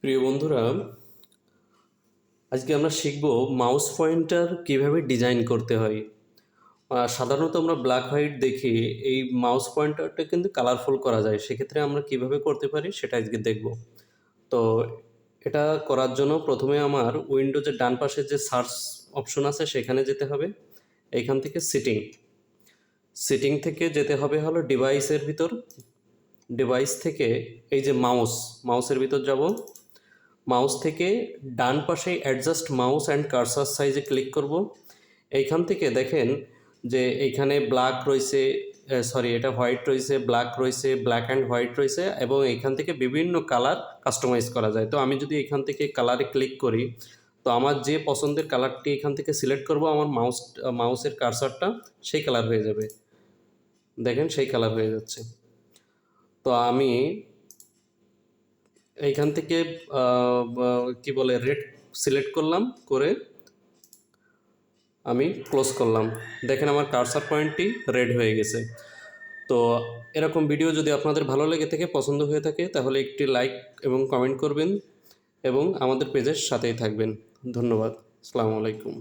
প্রিয় বন্ধুরা, আজকে আমরা শিখব মাউস পয়েন্টার কিভাবে ডিজাইন করতে হয়। সাধারণত আমরা ব্ল্যাক হোয়াইট দেখি, এই মাউস পয়েন্টারটা কিন্তু কালারফুল করা যায়। সেক্ষেত্রে আমরা কিভাবে করতে পারি সেটা আজকে দেখব। তো এটা করার জন্য প্রথমে আমার উইন্ডোজের ডান পাশে যে সার্চ অপশন আছে সেখানে যেতে হবে। এইখান থেকে সিটিং থেকে যেতে হবে হলো ডিভাইসের ভিতর। ডিভাইস থেকে এই যে মাউসের ভিতর যাব। মাউস থেকে ডান পাশে অ্যাডজাস্ট মাউস অ্যান্ড কার্সার সাইজে ক্লিক করব। এইখান থেকে দেখেন যে এইখানে ব্ল্যাক রয়েছে, এটা হোয়াইট রয়েছে, ব্ল্যাক রয়েছে, ব্ল্যাক অ্যান্ড হোয়াইট রয়েছে, এবং এইখান থেকে বিভিন্ন কালার কাস্টমাইজ করা যায়। তো আমি যদি এখান থেকে কালারে ক্লিক করি, তো আমার যে পছন্দের কালারটি এখান থেকে সিলেক্ট করব, আমার মাউসের কার্সারটা সেই কালার হয়ে যাবে। দেখেন সেই কালার হয়ে যাচ্ছে। তো আমি এইখান থেকে কি বলে রেড সিলেক্ট করলাম, করে আমি ক্লোজ করলাম। দেখেন আমার কার্সার পয়েন্টটি রেড হয়ে গেছে। তো এরকম ভিডিও যদি আপনাদের ভালো লেগে থাকে, পছন্দ হয়ে থাকে, তাহলে একটি লাইক এবং কমেন্ট করবেন এবং আমাদের পেজের সাথেই থাকবেন। ধন্যবাদ। আসসালামু আলাইকুম।